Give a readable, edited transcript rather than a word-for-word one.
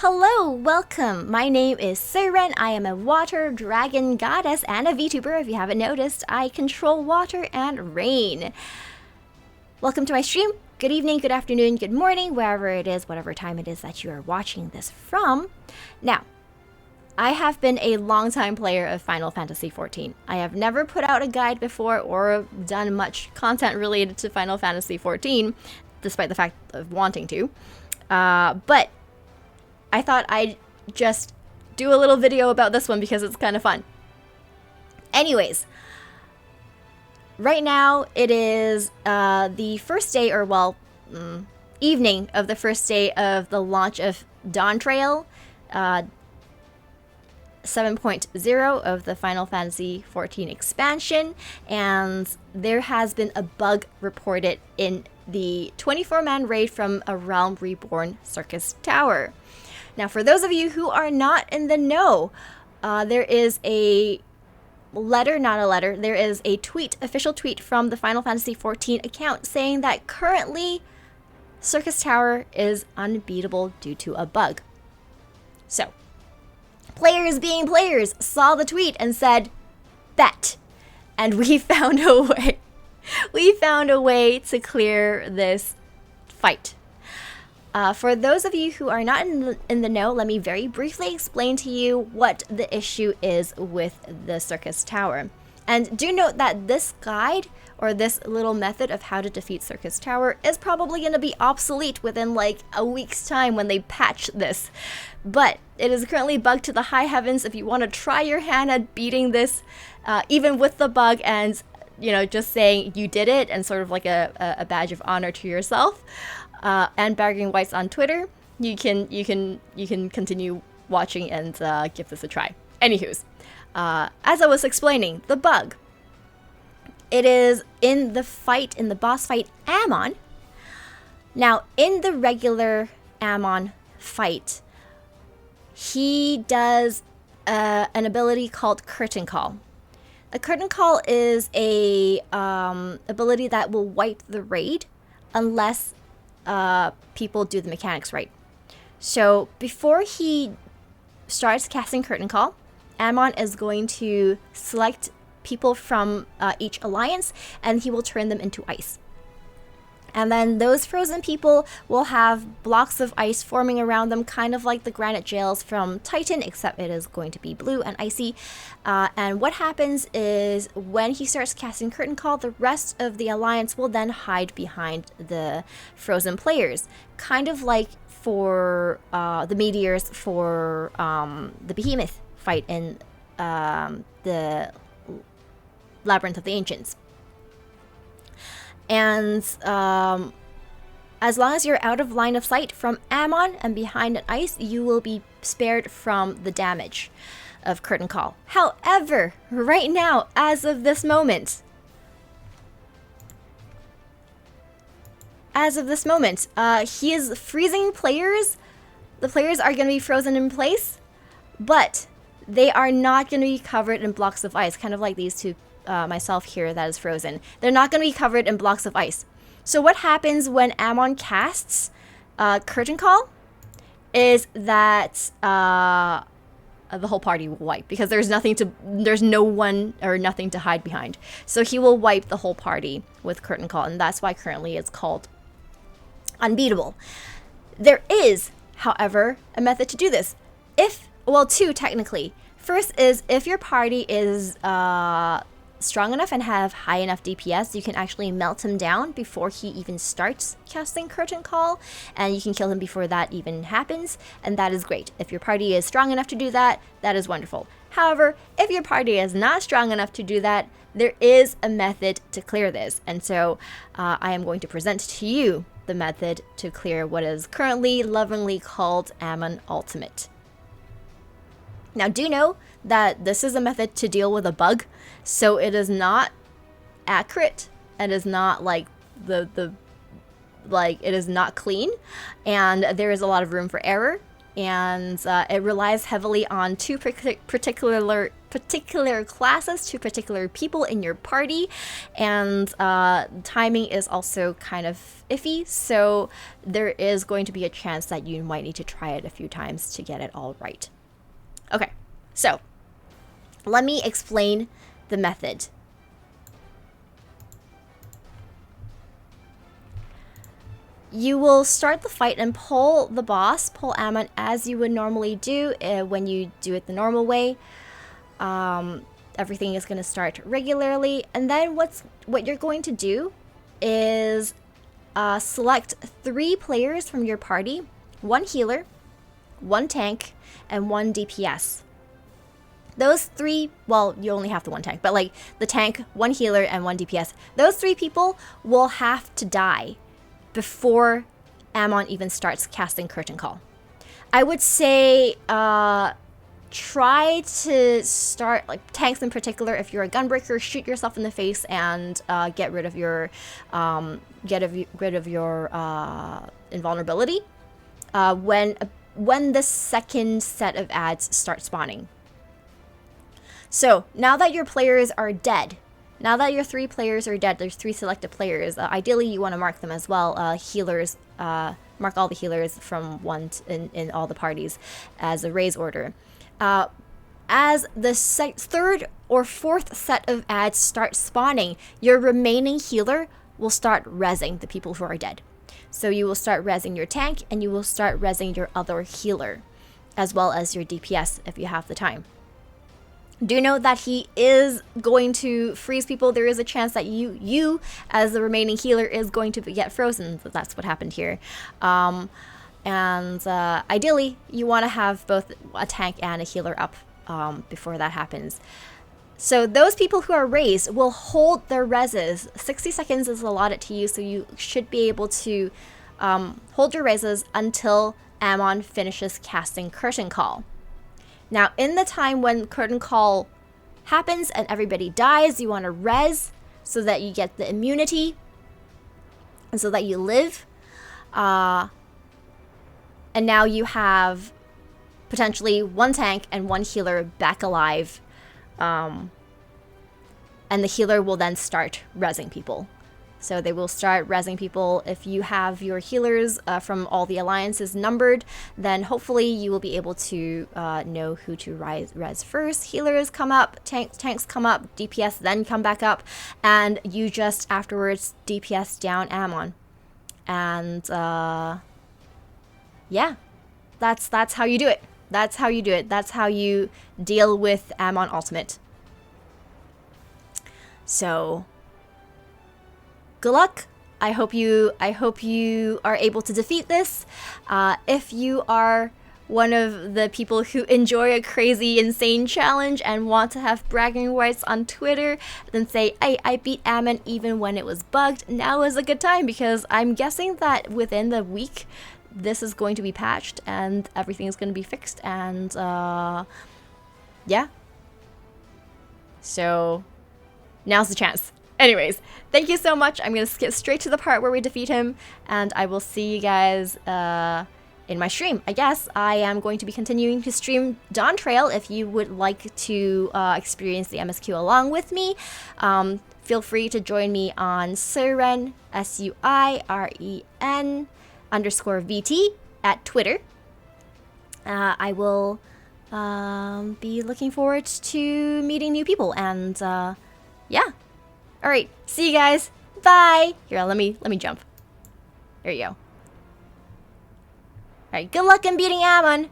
Hello, welcome! My name is Suiren. I am a water dragon goddess and a Vtuber. If you haven't noticed, I control water and rain. Welcome to my stream. Good evening, good afternoon, good morning, wherever it is, whatever time it is that you are watching this from. Now, I have been a long-time player of Final Fantasy XIV. I have never put out a guide before or done much content related to Final Fantasy XIV, despite the fact of wanting to. But I thought I'd just do a little video about this one because it's kind of fun. Anyways, right now it is the first day, or well, evening of the first day of the launch of Dawntrail 7.0 of the Final Fantasy XIV expansion, and there has been a bug reported in the 24-man raid from a Realm Reborn Syrcus tower. Now, for those of you who are not in the know, there is a there is a tweet, official tweet from the Final Fantasy XIV account saying that currently Syrcus Tower is unbeatable due to a bug. So, players being players saw the tweet and said, bet. And we found a way. We found a way to clear this fight. For those of you who are not in the know, let me very briefly explain to you what the issue is with the Syrcus Tower. And do note that this guide, or this little method of how to defeat Syrcus Tower, is probably going to be obsolete within like a week's time when they patch this. But it is currently bugged to the high heavens. If you want to try your hand at beating this, even with the bug and, you know, just saying you did it and sort of like a badge of honor to yourself, and Bagging Whites on Twitter, you can continue watching and give this a try. Anywho's, as I was explaining, the bug. It is in the boss fight, Amon. Now, in the regular Amon fight, he does an ability called Curtain Call. A Curtain Call is a ability that will wipe the raid unless people do the mechanics right. So before he starts casting Curtain Call, Amon is going to select people from each alliance, and he will turn them into ice. And then those frozen people will have blocks of ice forming around them, kind of like the granite jails from Titan, except it is going to be blue and icy. And what happens is when he starts casting Curtain Call, the rest of the alliance will then hide behind the frozen players. Kind of like for the meteors for the Behemoth fight in the Labyrinth of the Ancients. And as long as you're out of line of sight from Amon and behind an ice, you will be spared from the damage of Curtain Call. However, right now, as of this moment, he is freezing players. The players are going to be frozen in place, but they are not going to be covered in blocks of ice, kind of like these two myself here that is frozen. They're not going to be covered in blocks of ice. So what happens when Amon casts Curtain Call is that the whole party will wipe, because there's no one or nothing to hide behind. So he will wipe the whole party with Curtain Call, and that's why currently it's called unbeatable. There is, however, a method to do this. Two technically. First is if your party is strong enough and have high enough DPS, you can actually melt him down before he even starts casting Curtain Call, and you can kill him before that even happens, and that is great. If your party is strong enough to do that, that is wonderful. However, if your party is not strong enough to do that, there is a method to clear this, and so I am going to present to you the method to clear what is currently lovingly called Amon Ultimate. Now, do know that this is a method to deal with a bug, so it is not accurate, and is not like it is not clean, and there is a lot of room for error. and it relies heavily on two particular classes, two particular people in your party, and timing is also kind of iffy, so there is going to be a chance that you might need to try it a few times to get it all right. Okay, so let me explain the method. You will start the fight and pull the boss, pull Amon, as you would normally do when you do it the normal way. Everything is going to start regularly, and then what you're going to do is select 3 players from your party, 1 healer, 1 tank, and 1 DPS. Those 3, well, you only have the 1 tank, but like the tank, 1 healer, and 1 DPS. Those 3 people will have to die before Amon even starts casting Curtain Call. I would say try to start, like tanks in particular, if you're a gunbreaker, shoot yourself in the face and get rid of your invulnerability when the second set of ads start spawning. So now that your players are dead, now that your 3 players are dead, there's 3 selected players. Ideally, you want to mark them as well. Healers, mark all the healers from 1 in all the parties as a raise order. As the 3rd or 4th set of ads start spawning, your remaining healer will start rezzing the people who are dead. So you will start rezzing your tank, and you will start rezzing your other healer, as well as your DPS if you have the time. Do note that he is going to freeze people. There is a chance that you as the remaining healer is going to get frozen. So that's what happened here. Ideally, you want to have both a tank and a healer up before that happens. So those people who are raised will hold their reses. 60 seconds is allotted to you, so you should be able to hold your reses until Amon finishes casting Curtain Call. Now, in the time when Curtain Call happens and everybody dies, you want to res so that you get the immunity and so that you live. And now you have potentially 1 tank and 1 healer back alive. And the healer will then start rezzing people. So they will start rezzing people. If you have your healers from all the alliances numbered, then hopefully you will be able to know who to res first. Healers come up, tanks come up, DPS then come back up, and you just afterwards DPS down Amon. And yeah, that's how you do it. That's how you do it. That's how you deal with Amon Ultimate. So good luck. I hope you are able to defeat this. If you are one of the people who enjoy a crazy, insane challenge and want to have bragging rights on Twitter, then say, hey, I beat Amon even when it was bugged. Now is a good time, because I'm guessing that within the week, this is going to be patched and everything is going to be fixed. And yeah. So now's the chance. Anyways, thank you so much. I'm going to skip straight to the part where we defeat him, and I will see you guys in my stream. I guess I am going to be continuing to stream Dawntrail. If you would like to experience the MSQ along with me, feel free to join me on Suiren, SUIREN_VT at Twitter. I will be looking forward to meeting new people, and yeah. All right, see you guys. Bye. Here, let me jump. There you go. All right, good luck in beating Amon.